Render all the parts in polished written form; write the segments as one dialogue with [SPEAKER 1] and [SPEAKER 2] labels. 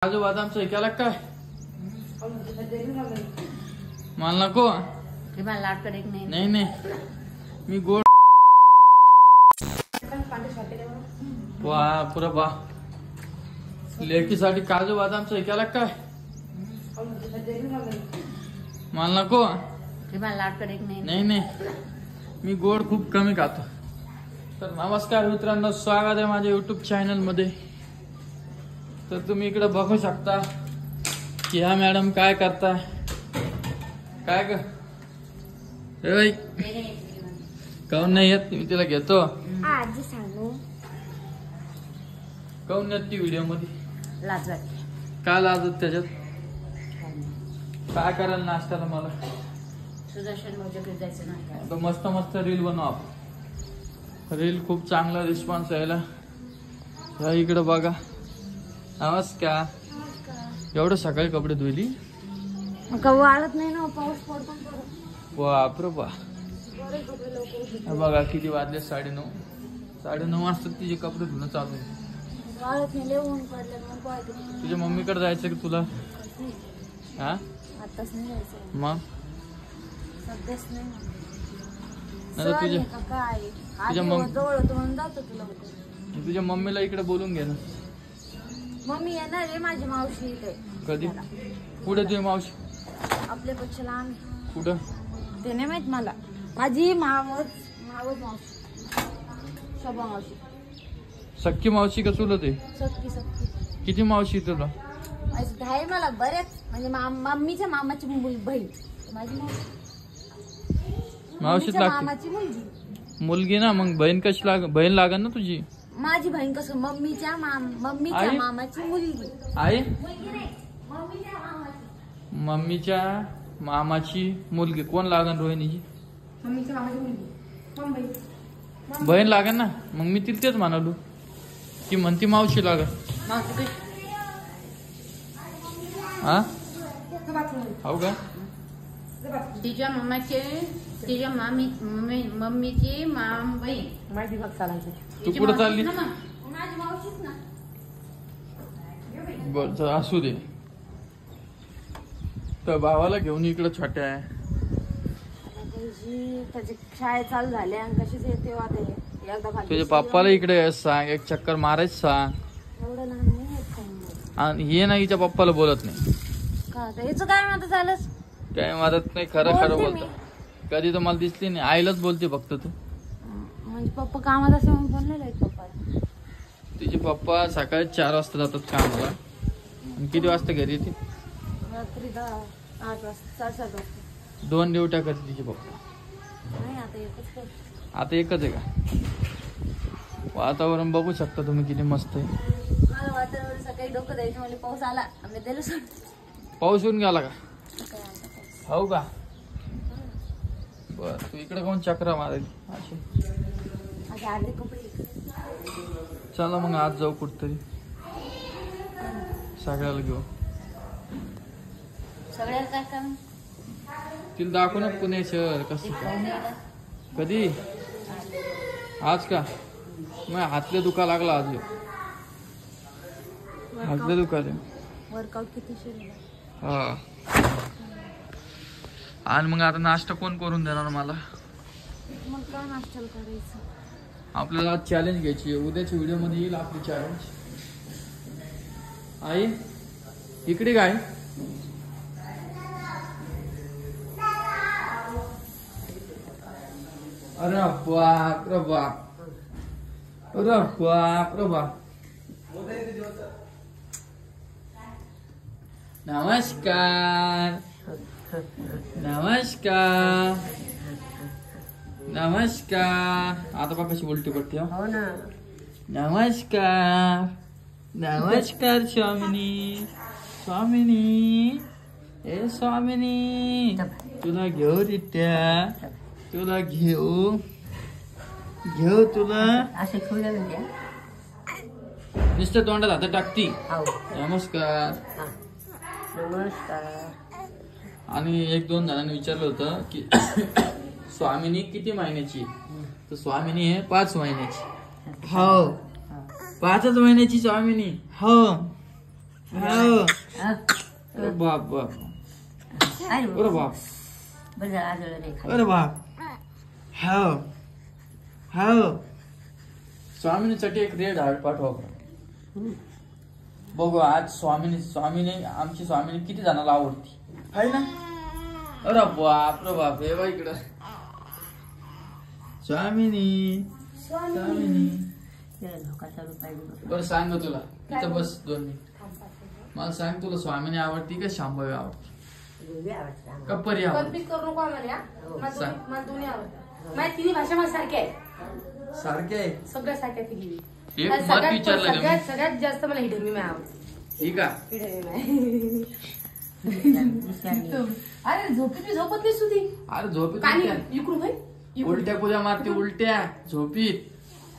[SPEAKER 1] काजू बदामचं केला काय मला नको नाही नाही मी गोड पुरा बा लेकीसाठी काजू बदामचं केला काय मला नको नाही नाही मी गोड खूप कमी खातो. तर नमस्कार मित्रांनो, स्वागत आहे माझ्या युट्यूब चॅनल मध्ये. तर तुम्ही इकडे बघू शकता की ह्या मॅडम काय करताय. काय ग काऊन नाही येत? मी तिला घेतो. काऊन येत ती व्हिडिओ मध्ये? काय लाजत त्याच्यात? काय करायला नाश्त्याला मला आता मस्त मस्त रील बनवू आपण. रील खूप चांगला रिस्पॉन्स यायला. ह्या इकडे बघा. नमस्कार. एवढं सकाळी कपडे धुतली
[SPEAKER 2] वाळत नाही ना, पाऊस पडतो.
[SPEAKER 1] बापरे बा. बघा किती वाजले, 9:30 वाजता तिचे कपडे धुणं चालू आहे.
[SPEAKER 2] वाळत नाही, ऊन पडलं.
[SPEAKER 1] तुझ्या मम्मीकडे जायचं की तुला? हा
[SPEAKER 2] आताच नाही जायचं.
[SPEAKER 1] मग
[SPEAKER 2] सध्याच नाही.
[SPEAKER 1] तुझ्या मम्मीला इकडे बोलून घे ना.
[SPEAKER 2] मम्मी येणार आहे, माझी मावशी इथे.
[SPEAKER 1] कधी? कुठे तुझी मावशी?
[SPEAKER 2] आपल्यापेक्षा लहान.
[SPEAKER 1] कुठं
[SPEAKER 2] ते नाही माहित मला. माझी मावस मावशी, शोभा मावशी.
[SPEAKER 1] सख्खी मावशी का चुलत आहे?
[SPEAKER 2] सख्खी.
[SPEAKER 1] किती मावशी तुला?
[SPEAKER 2] आहे मला बरेच, म्हणजे मम्मीच्या मामाची बहीण माझी
[SPEAKER 1] मावशीत
[SPEAKER 2] मामाची मुलगी.
[SPEAKER 1] मुलगी ना, मग बहीण कशी बहीण लागन ना तुझी.
[SPEAKER 2] माझी बहीण कसं? मम्मीच्या मामाची मुलगी.
[SPEAKER 1] आहे मम्मीच्या मामाची मुलगी. कोण लागन? रोहिणीची
[SPEAKER 2] मम्मीच्या मामाची मुलगी.
[SPEAKER 1] बहीण लागन ना. मग मी तिला तेच म्हणालो की म्हणती मावशी लागन. हा हो का?
[SPEAKER 2] तिच्या मम्मीची माम बहीण माझी भाग चालायची.
[SPEAKER 1] तू कुठं चालली?
[SPEAKER 2] माझी मावशीच ना.
[SPEAKER 1] बर असू दे. तर भावाला घेऊन इकडं छोट्या आहे.
[SPEAKER 2] त्याची शाळा चालू झाल्या आणि कशीच येते वाटे.
[SPEAKER 1] तुझ्या पप्पाला इकडे यायचं सांग, एक चक्कर मारायचं सांग.
[SPEAKER 2] एवढं लहान नाही.
[SPEAKER 1] आणि हे ना हिच्या पप्पाला बोलत नाही
[SPEAKER 2] का? याचं काय मत झालंच?
[SPEAKER 1] काय मदत नाही. खरं बोलतो. कधी तर मला दिसली नाही. आईलाच बोलते फक्त तू.
[SPEAKER 2] म्हणजे पप्पा कामात असे म्हणून बोलले नाही पप्पा.
[SPEAKER 1] तिचे पप्पा सकाळी 4 वाजता जातात कामाला. आणि किती वाजता घरी येते?
[SPEAKER 2] रात्री 8 वाजता, 7 वाजता.
[SPEAKER 1] 2 ड्युट्या करते तिचे पप्पा.
[SPEAKER 2] नाही, आता एकच करतो.
[SPEAKER 1] आता एकच आहे का? वातावरण बघू शकता तुम्ही किती मस्त आहे.
[SPEAKER 2] मला वातावरण सकाळी डोकं द्यायचं म्हणजे पाऊस आला. आम्ही दिलं सोड.
[SPEAKER 1] पाऊस येऊन गेला का? हो का? बर. तू इकडे कोण चक्रा मारेल असे
[SPEAKER 2] अर्धे कपडे.
[SPEAKER 1] चला मग आज जाऊ कुठतरी. सगळ्याला घेऊ.
[SPEAKER 2] सगळ्याला काय काम?
[SPEAKER 1] तिला दाखव ना पुणे शहर कसं काय. कधी? आज का? मग हातले दुखा लागला. आज हातले दुखाले.
[SPEAKER 2] वर्कआउट किती सुरू?
[SPEAKER 1] हा. आणि मग आता नाश्ता कोण करून देणार मला?
[SPEAKER 2] मग काय नाश्ता करायचं?
[SPEAKER 1] आपल्याला आज चॅलेंज घ्यायची. उद्याच्या व्हिडिओ मध्ये येईल आपली चॅलेंज. आई इकडे काय? अरे बाप रे बाप. अरे बाप रे बाप. नमस्कार. नमस्कार. नमस्कार. आता बघ कशी उलटी पडते.
[SPEAKER 2] हो ना.
[SPEAKER 1] नमस्कार. नमस्कार स्वामिनी. स्वामिनी. ए स्वामिनी. तुला घेऊ रित्या. तुला घेऊ तुला.
[SPEAKER 2] असे खुल्या
[SPEAKER 1] नुसतं तोंडात हात टाकती. नमस्कार.
[SPEAKER 2] नमस्कार.
[SPEAKER 1] आणि 1-2 जणांनी विचारलं होतं की स्वामिनी किती महिन्याची? तर स्वामिनी आहे 5 महिन्याची. हो 5च महिन्याची स्वामिनी. हो हाव. अरे बाप बाप अरे बाप अरे बाप हाव हाव. स्वामिनीसाठी एक रेड हार्ट पाठवा बघू. आज स्वामीने आमची स्वामीने किती जणांना आवडती आहे ना. अरे बाप रे बाप. हे बा इकडं स्वामिनी स्वामिनी. बरं सांग तुला इथं बस 2 मिनिट. मला सांग तुला स्वामीने आवडती का शांभवी आवडती का परी आवडती.
[SPEAKER 2] तिन्ही भाषा मला सारखी आहे.
[SPEAKER 1] सारखे आहे
[SPEAKER 2] सगळ्या सारख्या तिन्ही.
[SPEAKER 1] एक मत विचारलं का मी?
[SPEAKER 2] सगळ्यात जास्त मला हिडमी मॅ आवडते.
[SPEAKER 1] ठीक आहे.
[SPEAKER 2] अरे झोपत नाही सुधी.
[SPEAKER 1] अरे झोपीत
[SPEAKER 2] काय
[SPEAKER 1] उलट्या.
[SPEAKER 2] इकडून भाई
[SPEAKER 1] उलट्या कुद्या मारते उलट्या झोपीत.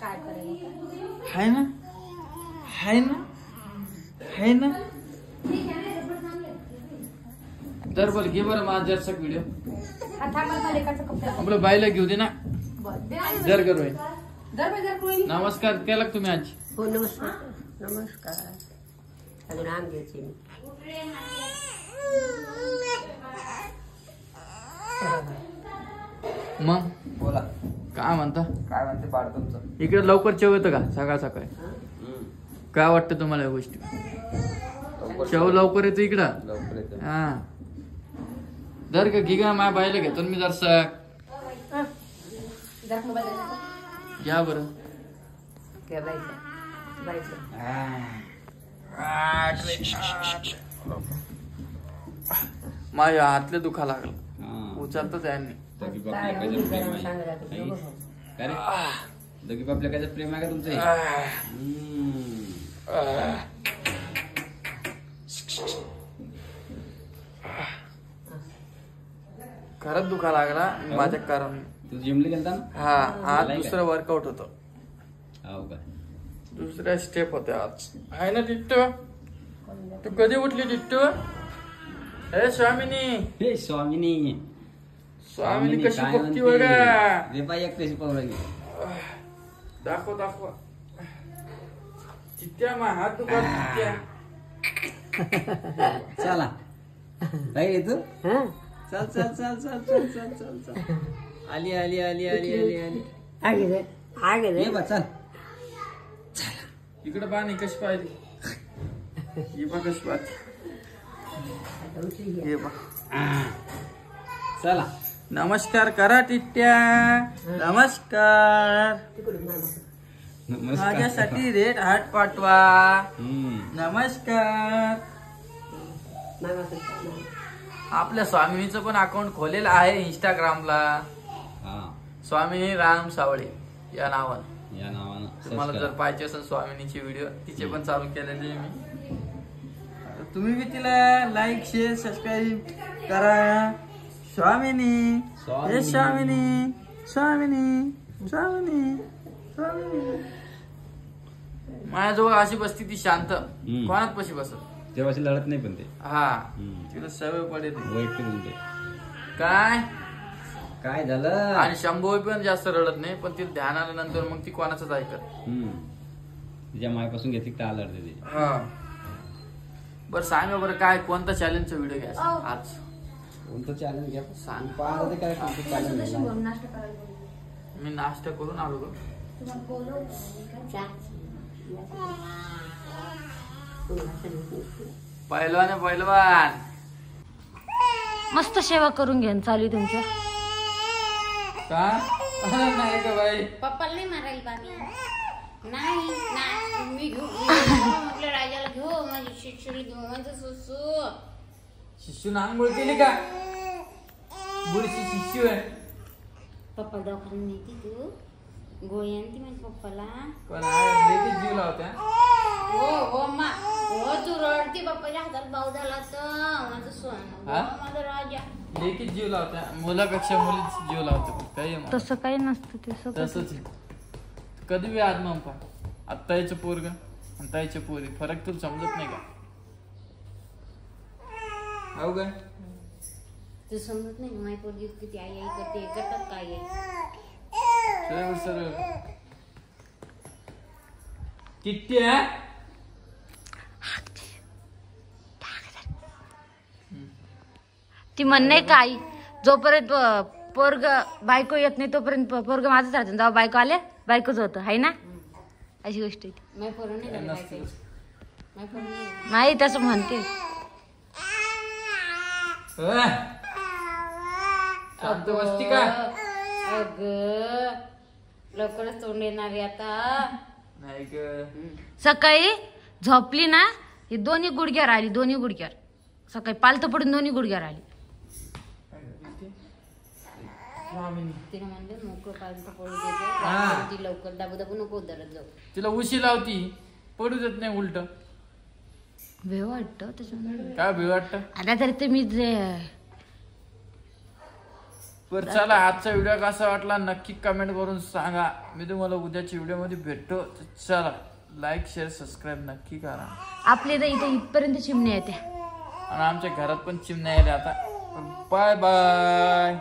[SPEAKER 2] काय करायला.
[SPEAKER 1] हाय ना हाय ना हाय ना. तर बोल घे बरं माझा जरसा व्हिडिओ. आपल्या बाईला घेऊ दे ना. जर करू नमस्कार केला का तुम्ही आज.
[SPEAKER 3] हो नमस्कार नमस्कार. अजून आम घ्यायचे मी.
[SPEAKER 1] मग
[SPEAKER 4] बोला
[SPEAKER 1] काय म्हणता.
[SPEAKER 4] काय म्हणते पाड तुमचं.
[SPEAKER 1] इकडे लवकर चव येतं का सकाळ सकाळी. काय वाटतं तुम्हाला या गोष्टी. चव लवकर येतो इकडं.
[SPEAKER 4] लवकर येतं.
[SPEAKER 1] हा जर का घे का माझ्या बाईला घेतो मी जरसा. घ्या बरं. माझ्या हातले दुखा लागला. उचलतच आहे नाही.
[SPEAKER 4] दगी बापल्या काय प्रेम आहे का तुमचं.
[SPEAKER 1] खरंच दुखा लागला माझ्या कारण.
[SPEAKER 4] तू जिमला गेलता ना.
[SPEAKER 1] हा आज दुसरं वर्कआउट होतं.
[SPEAKER 4] हो का.
[SPEAKER 1] दुसऱ्या स्टेप होते आज. आहे ना टिट्टू. तू कधी उठली टिट्टू. हे स्वामिनी.
[SPEAKER 4] हे स्वामिनी.
[SPEAKER 1] स्वामिनी कशी
[SPEAKER 4] काय
[SPEAKER 1] बघती
[SPEAKER 4] म्हणते?
[SPEAKER 1] बघा.
[SPEAKER 4] रे बाई एक कशी पाहू लागली.
[SPEAKER 1] दाखव दाखव. चित्त्या मा हात दुखा चित्त्या.
[SPEAKER 4] चला काय येतो. चल चल चल चल चल चल चल चल. आली आली आली आली आली आली.
[SPEAKER 3] आगे
[SPEAKER 4] ये बा चल.
[SPEAKER 1] इकडे पाणी कशी पाहिजे. हे बघ कशी पाहिजे. हे बघ.
[SPEAKER 4] चला
[SPEAKER 1] नमस्कार करा टिट्ट्या. नमस्कार. माझ्यासाठी रेड हार्ट पाठवा. नमस्कार. आपल्या स्वामिनीचं पण अकाउंट खोलेलं आहे इंस्टाग्रामला. स्वामिनी राम सावळे या नावानं.
[SPEAKER 4] या नावानं
[SPEAKER 1] तुम्हाला जर पाहिजे असेल स्वामिनीचे व्हिडिओ तिचे पण चालू केलेले मी. तुम्ही बी तिला लाईक शेअर सबस्क्राईब करा. स्वामिनी हे स्वामिनी स्वामिनी स्वामिनी स्वामिनी. माझ्याजवळ अशी बसती ती शांत. कोणात पशी बसत
[SPEAKER 4] तेव्हा लढत नाही पण ते.
[SPEAKER 1] हा तिला सवय पडेल.
[SPEAKER 4] वैयक्तिक बोलते.
[SPEAKER 1] काय
[SPEAKER 4] काय झालं.
[SPEAKER 1] आणि शंभू पण जास्त रडत नाही पण तिला ध्यान आल्यानंतर मग ती कोणाचंच ऐकत.
[SPEAKER 4] तिच्या मायपासून घेतली का लढते ती.
[SPEAKER 1] हा बरं सांगा बरं काय कोणता चॅलेंजचा व्हिडिओ घ्या आज.
[SPEAKER 4] कोणतं चॅलेंज घ्या
[SPEAKER 1] सांग.
[SPEAKER 4] पाहते काय कोणतं चॅलेंज.
[SPEAKER 1] मी नाश्ता करून आलो ग. पहिलवान पहिलवान.
[SPEAKER 2] मस्त सेवा करून घ्या चालू आहे तुमच्या.
[SPEAKER 1] का नाही का बाई.
[SPEAKER 5] पप्पाला नाही मारायला पाणी. नाही मी घेऊ म्हटलं राजाला घेऊ माझी शिक्षण घेऊ माझं सुसू.
[SPEAKER 1] शिशू आंघोळ केली का. बुडीची शिशू आहे.
[SPEAKER 5] पप्पा दवाखान्यात नेती तू. गोळी आणती माझ्या पप्पाला.
[SPEAKER 1] पण देखील जीव लावत्या.
[SPEAKER 5] हो हो मा हो तू रडती पप्पाच्या हातात भाऊ झाला तर माझं सोन माझा राजा.
[SPEAKER 1] देखील जीव लावत्या. मुलापेक्षा मुलीच जीव लावते. काही
[SPEAKER 2] तसं काही नसतं ते.
[SPEAKER 1] तसंच कधी बी आत्मा पा. आत्ताचं पोरग आणि ताईच्या पोरी फरक तुला समजत नाही का. हो काय
[SPEAKER 5] तू समजत नाही का माझी पोरगी किती आई आई करते करतात काय
[SPEAKER 1] सरळ सरळ. किती आहे
[SPEAKER 2] ती म्हणणे काय जोपर्यंत पोरग बायको येत नाही तोपर्यंत पोरग माझंच राहतं, जेव्हा बायको आले बायकोच होतं, हाय ना? अशी गोष्ट आहे ती.
[SPEAKER 5] मी पोरं नाही झाले काय काही. मी पोरं नाही झाले.
[SPEAKER 2] नाही तसं म्हणते.
[SPEAKER 1] शांत बसती का?
[SPEAKER 5] अगं लवकरच तोंड येणार आहे आता.
[SPEAKER 1] नाही ग.
[SPEAKER 2] सकाळी झोपली ना, ही दोन्ही गुडघ्यावर आली, दोन्ही गुडघ्यावर. सकाळी पालतं पडून दोन्ही गुडघ्यावर आली.
[SPEAKER 5] तिने म्हणले मोकळं पालतं पडू देते, ती लवकर दाबू दाबू नको उतरत जाऊ.
[SPEAKER 1] तिला उशी लावती, पडू देत नाही उलट.
[SPEAKER 2] भेव वाटतं त्याच्यामुळे.
[SPEAKER 1] काय भीड वाटत.
[SPEAKER 2] आता तरी ते मी जे
[SPEAKER 1] बर चला, आजचा व्हिडिओ कसा वाटला नक्की कमेंट करून सांगा. मी तुम्हाला उद्याच्या व्हिडिओ मध्ये भेटतो. चला, लाईक शेअर सबस्क्राईब नक्की करा.
[SPEAKER 2] आपल्या इथं इथे इथपर्यंत चिमण्या येत्या.
[SPEAKER 1] आणि आमच्या घरात पण चिमण्या आल्या आता. Bye bye.